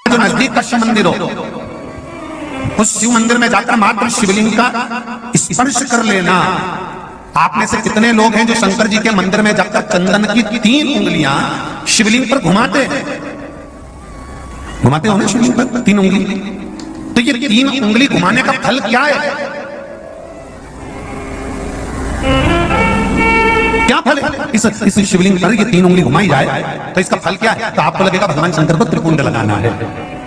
जो नजदीक का शिव मंदिर हो, उस शिव मंदिर में जाकर मात्र शिवलिंग का स्पर्श कर लेना। आप में से कितने लोग हैं जो शंकर जी के मंदिर में जाकर चंदन की 3 उंगलियां शिवलिंग पर घुमाते हो ना, शिवलिंग पर 3 उंगली? तो ये 3 उंगली घुमाने का फल क्या है? क्या फल है? इस शिवलिंग पर ये 3 उंगली घुमाई जाए तो इसका फल क्या है? तो आपको लगेगा भगवान शंकर को त्रिपुंड लगाना है।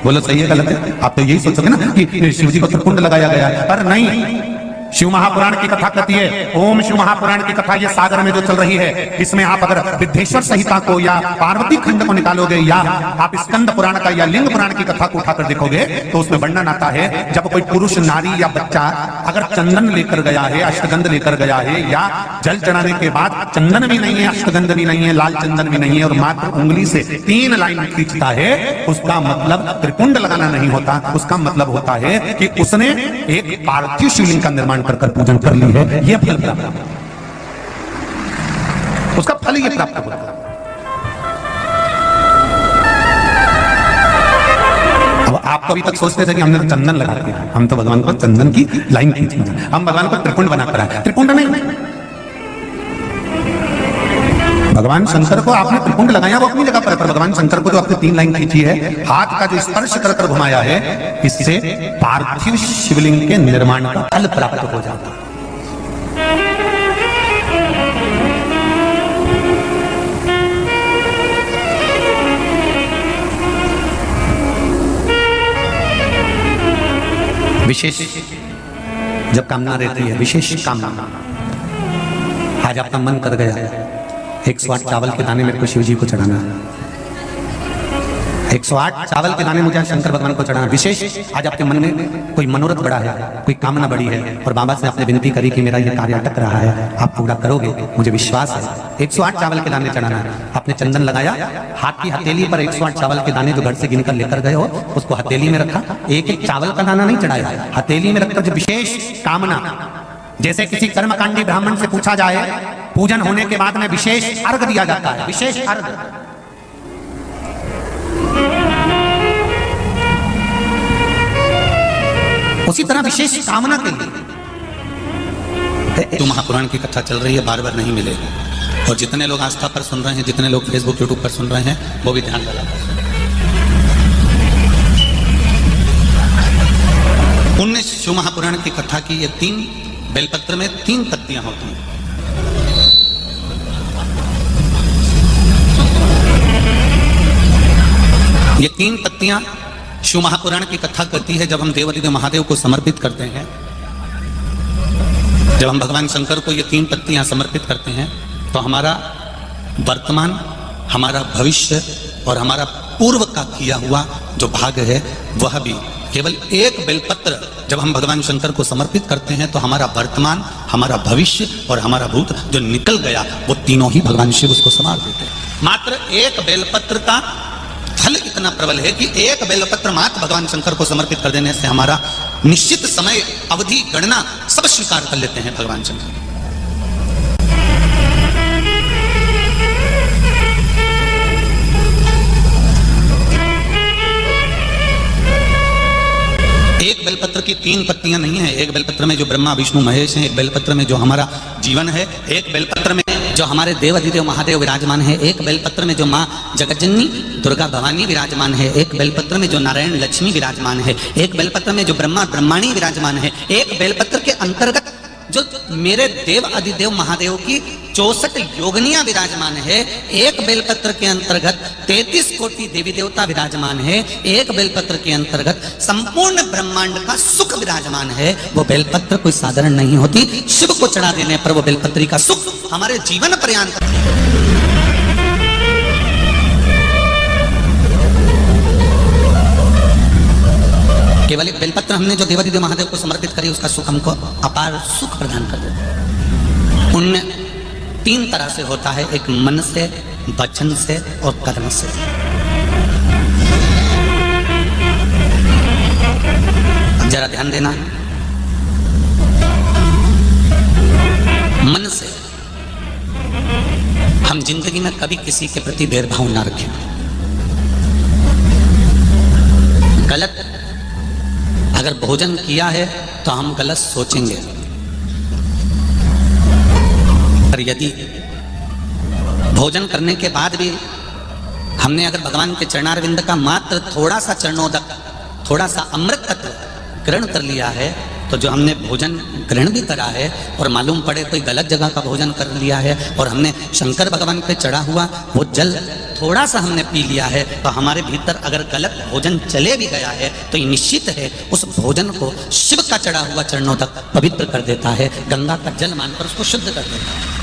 बोलो सही है गलत है? आप तो यही सोचोगे ना कि शिव जी को त्रिपुंड लगाया गया है, पर नहीं। शिव महापुराण की कथा कहती है, ओम शिव महापुराण की कथा ये सागर में जो चल रही है, इसमें आप अगर विद्धेश्वर संहिता को या पार्वती खंड को निकालोगे या आप स्कंद पुराण का या लिंग पुराण की कथा को उठाकर देखोगे तो उसमें वर्णन आता है जब कोई पुरुष, नारी या बच्चा अगर चंदन लेकर गया है, अष्टगंध लेकर गया है, या जल चढ़ाने के बाद चंदन भी नहीं है, अष्टगंध भी नहीं है, लाल चंदन भी नहीं है, और मात्र उंगली से 3 लाइन खींचता है, उसका मतलब त्रिपुंड लगाना नहीं होता। उसका मतलब होता है कि उसने एक पार्थिव शिवलिंग का निर्माण कर पूजन कर ली है। यह फल प्राप्त, उसका फल ये प्राप्त होता है। अब आप कभी तक सोचते थे कि हमने तो चंदन लगा दिया, हम तो भगवान को चंदन की लाइन खींचेंगे, हम भगवान को त्रिपुंड बनाकर आए। त्रिपुंड नहीं, भगवान शंकर को आपने त्रिपुंड लगाया वो अपनी जगह पर, भगवान शंकर को जो आपने 3 लाइन खींची है, हाथ का जो स्पर्श कर घुमाया है, इससे पार्थिव शिवलिंग के निर्माण का फल प्राप्त हो जाता है। विशेष जब कामना रहती है, विशेष कामना, आज आपका मन कर गया 108 चावल के दाने मेरे को शिव जी को चढ़ाना है, 108 चावल के दाने मुझे शंकर भगवान को चढ़ाना। विशेष आज आपके मन में कोई मनोरथ बड़ा है, कोई कामना बड़ी है, और बाबा से आपने विनती करी कि मेरा ये कार्य अटक रहा है, आप पूरा करोगे, मुझे विश्वास है। 108 चावल के दाने चढ़ाना है, आपने चंदन लगाया, हाथ की हथेली पर 108 चावल के दाने जो घर से गिनकर लेकर गए हो, उसको हथेली में रखा। एक चावल का दाना नहीं चढ़ाया, हथेली में रखकर जो विशेष कामना, जैसे किसी कर्मकांडी ब्राह्मण से पूछा जाए, पूजन होने के बाद में विशेष अर्घ दिया जाता है, विशेष अर्घ। उसी तरह विशेष कामना के लिए तो महापुराण की कथा चल रही है, बार बार नहीं मिलेगी। और जितने लोग आस्था पर सुन रहे हैं, जितने लोग फेसबुक यूट्यूब पर सुन रहे हैं, वो भी ध्यान लगा। पुण्य शिव महापुराण की कथा की ये 3 बेलपत्र में 3 पत्तियां होती हैं। ये 3 पत्तियां शिव महापुराण की कथा करती है। जब हम देवादिदेव महादेव को समर्पित करते हैं, जब हम भगवान शंकर को ये 3 पत्तियां समर्पित करते हैं, तो हमारा वर्तमान, हमारा भविष्य और हमारा पूर्व का किया हुआ जो भाग है, वह भी केवल एक बेलपत्र जब हम भगवान शंकर को समर्पित करते हैं, तो हमारा वर्तमान, हमारा भविष्य और हमारा भूत जो निकल गया, वो तीनों ही भगवान शिव उसको संवार देते हैं। मात्र एक बेलपत्र का फल इतना प्रबल है कि एक बेलपत्र मात्र भगवान शंकर को समर्पित कर देने से हमारा निश्चित समय अवधि गणना सब स्वीकार कर लेते हैं भगवान शंकर। एक बेलपत्र की 3 पत्तियां नहीं है। एक बेलपत्र में जो ब्रह्मा विष्णु महेश हैं, एक बेलपत्र में जो हमारा जीवन है, एक बेलपत्र में जो हमारे देव अधिदेव महादेव विराजमान है, एक बेलपत्र में जो माँ जगज्जननी दुर्गा भवानी विराजमान है, एक बेलपत्र में जो नारायण लक्ष्मी विराजमान है, एक बेलपत्र में जो ब्रह्मा ब्रह्माणी विराजमान है, एक बेलपत्र के अंतर्गत जो मेरे देव अधिदेव महादेव की 64 योगनियां विराजमान है, एक बेलपत्र के अंतर्गत 33 कोटि देवी देवता विराजमान है, एक बेलपत्र के अंतर्गत संपूर्ण ब्रह्मांड का सुख विराजमान है। वो बेलपत्र कोई साधारण नहीं होती। शिव को चढ़ा देने पर वो बेलपत्री का सुख हमारे जीवन पर्यंत। केवल एक बेलपत्र हमने जो देवादिदेव महादेव को समर्पित करी, उसका सुख हमको अपार सुख प्रदान कर देता है। पुण्य 3 तरह से होता है, एक मन से, वचन से और कर्म से। जरा ध्यान देना, मन से हम जिंदगी में कभी किसी के प्रति भेदभाव ना रखें। अगर भोजन किया है तो हम गलत सोचेंगे, पर यदि भोजन करने के बाद भी हमने अगर भगवान के चरणारविंद का मात्र थोड़ा सा चरणोदक, थोड़ा सा अमृत तत्व ग्रहण कर लिया है, तो जो हमने भोजन ग्रहण भी करा है और मालूम पड़े कोई गलत जगह का भोजन कर लिया है और हमने शंकर भगवान पे चढ़ा हुआ वो जल थोड़ा सा हमने पी लिया है, तो हमारे भीतर अगर गलत भोजन चले भी गया है तो ये निश्चित है उस भोजन को शिव का चढ़ा हुआ चरणों तक पवित्र कर देता है, गंगा का जल मानकर उसको शुद्ध कर देता है।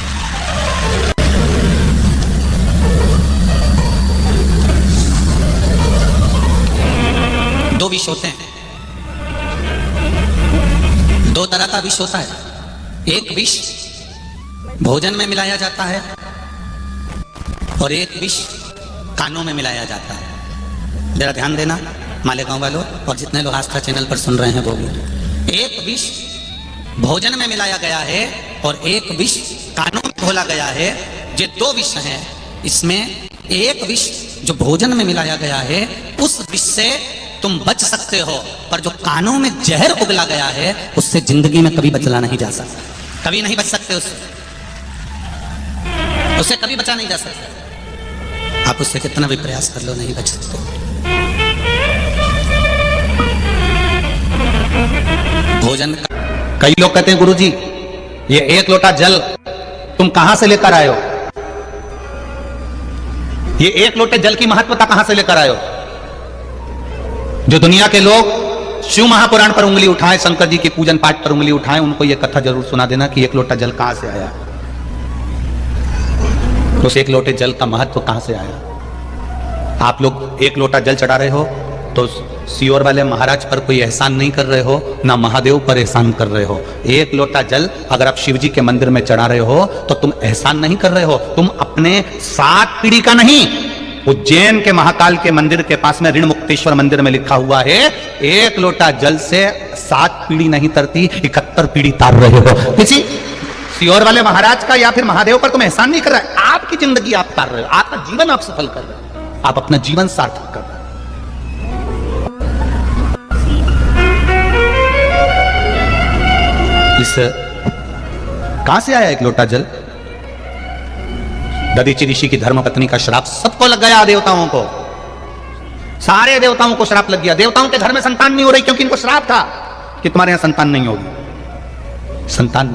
दो विष होते हैं, दो तरह का विष होता है। एक विष भोजन में मिलाया जाता है और एक विष कानों में मिलाया जाता है। जरा ध्यान देना मालेगांव वालों और जितने लोग आस्था चैनल पर सुन रहे हैं वो भी। एक विष भोजन में मिलाया गया है और एक विष कानों में घोला गया है। ये दो विष हैं। इसमें एक विष जो भोजन में मिलाया गया है उस विष से तुम बच सकते हो, पर जो कानों में जहर उगला गया है उससे जिंदगी में कभी बचना नहीं जा सकता, कभी नहीं बच सकते उससे कभी बचा नहीं जा सकता। आप उससे कितना भी प्रयास कर लो नहीं बच सकते। भोजन कई लोग कहते हैं गुरुजी ये एक लोटा जल तुम कहां से लेकर आए हो, ये एक लोटे जल की महत्वता कहां से लेकर आए हो। जो दुनिया के लोग शिव महापुराण पर उंगली उठाए, शंकर जी के पूजन पाठ पर उंगली उठाए, उनको यह कथा जरूर सुना देना कि एक लोटा जल कहां से आया, उस एक लोटे जल का महत्व कहां से आया। आप लोग एक लोटा जल चढ़ा रहे हो तो सियोर वाले महाराज पर कोई एहसान नहीं कर रहे हो, ना महादेव पर एहसान कर रहे हो। एक लोटा जल अगर आप शिव जी के मंदिर में चढ़ा रहे हो तो तुम एहसान नहीं कर रहे हो, तुम अपने 7 पीढ़ी का नहीं, उज्जैन के महाकाल के मंदिर के पास में ऋण मुक्तेश्वर मंदिर में लिखा हुआ है एक लोटा जल से 7 पीढ़ी नहीं तरती, 71 पीढ़ी तार रहे हो। किसी सियोर वाले महाराज का या फिर महादेव पर तुम एहसान नहीं कर रहे, आपकी जिंदगी आप तार रहे हो, आपका जीवन आप सफल कर रहे हो, आप अपना जीवन सार्थक कर रहे हो। इस कहां से आया एक लोटा जल। दधीचि ऋषि की धर्मपत्नी का श्राप सबको लग गया, देवताओं को, सारे देवताओं को श्राप लग गया। देवताओं के घर में संतान नहीं हो रही क्योंकि इनको श्राप था कि तुम्हारे यहां संतान नहीं होगी। संतान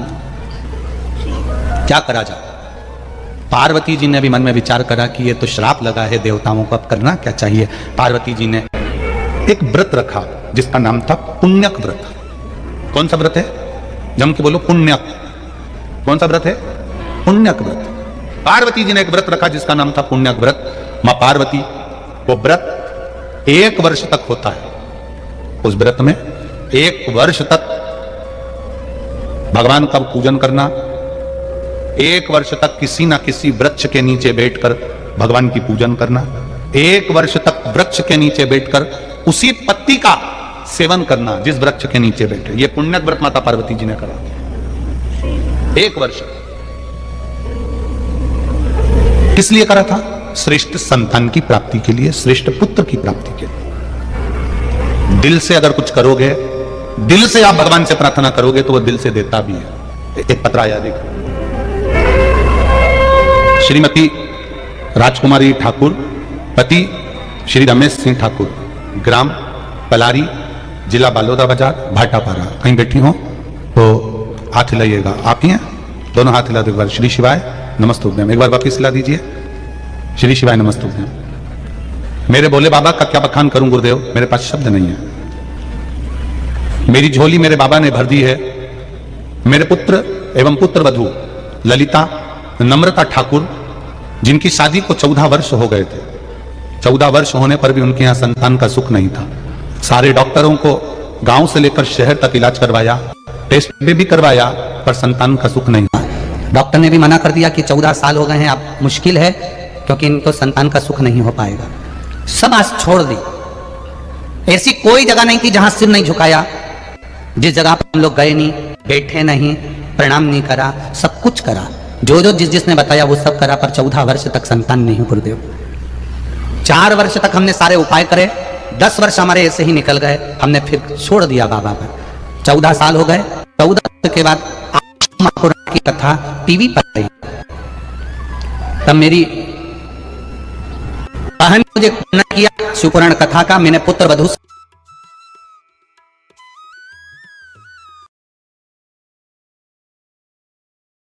क्या करा जाए। पार्वती जी ने भी मन में विचार करा कि ये तो श्राप लगा है देवताओं को, अब करना क्या चाहिए। पार्वती जी ने एक व्रत रखा जिसका नाम था पुण्यक व्रत। कौन सा व्रत है, जम के बोलो पुण्यक। कौन सा व्रत है, पुण्यक व्रत। पार्वती जी ने एक व्रत रखा जिसका नाम था पुण्यक व्रत। मां पार्वती वो व्रत 1 वर्ष तक होता है। उस व्रत में 1 वर्ष तक भगवान का पूजन करना, 1 वर्ष तक किसी ना किसी वृक्ष के नीचे बैठकर भगवान की पूजन करना, 1 वर्ष तक वृक्ष के नीचे बैठकर उसी पत्ती का सेवन करना जिस वृक्ष के नीचे बैठे। यह पुण्यक व्रत माता पार्वती जी ने करा 1 वर्ष। किस लिए करा था, श्रेष्ठ संतान की प्राप्ति के लिए, श्रेष्ठ पुत्र की प्राप्ति के लिए। दिल से अगर कुछ करोगे, दिल से आप भगवान से प्रार्थना करोगे तो वो दिल से देता भी है। एक पत्र आया देखो, श्रीमती राजकुमारी ठाकुर, पति श्री रमेश सिंह ठाकुर, ग्राम पलारी, जिला बालोदा बाजार, भाटापारा। कहीं बैठी हो तो हाथ हिलाइएगा। आप ही हैं, दोनों हाथ हिला दो एक बार। श्री शिवाय नमस्तुभ्यम, एक बार वापिस हिला दीजिए। श्री शिवाय नमस्तुभ्यम। मेरे भोले बाबा का क्या बखान करूं गुरुदेव, मेरे पास शब्द नहीं है। मेरी झोली मेरे बाबा ने भर दी है। मेरे पुत्र एवं पुत्र वधू ललिता नम्रता ठाकुर, जिनकी शादी को 14 वर्ष हो गए थे, 14 वर्ष होने पर भी उनके यहां संतान का सुख नहीं था। सारे डॉक्टरों को गांव से लेकर शहर तक इलाज करवाया, टेस्ट भी करवाया, पर संतान का सुख नहीं था। डॉक्टर ने भी मना कर दिया कि 14 साल हो गए हैं, अब मुश्किल है क्योंकि इनको संतान का सुख नहीं हो पाएगा। सब आस छोड़ दी। ऐसी कोई जगह नहीं थी जहां सिर नहीं झुकाया, जिस जगह पर हम लोग गए नहीं, बैठे नहीं, प्रणाम नहीं करा, सब कुछ करा। जो जो जिसने बताया वो सब करा, पर 14 वर्ष तक संतान नहीं गुरुदेव। 4 वर्ष तक हमने सारे उपाय करे, 10 वर्ष हमारे ऐसे ही निकल गए, हमने फिर छोड़ दिया बाबा का। 14 साल हो गए। 14 के बाद महापुराण की कथा टीवी पर आई। तब मेरी बहन ने मुझे किया शिवपुराण कथा का। मैंने पुत्र वधू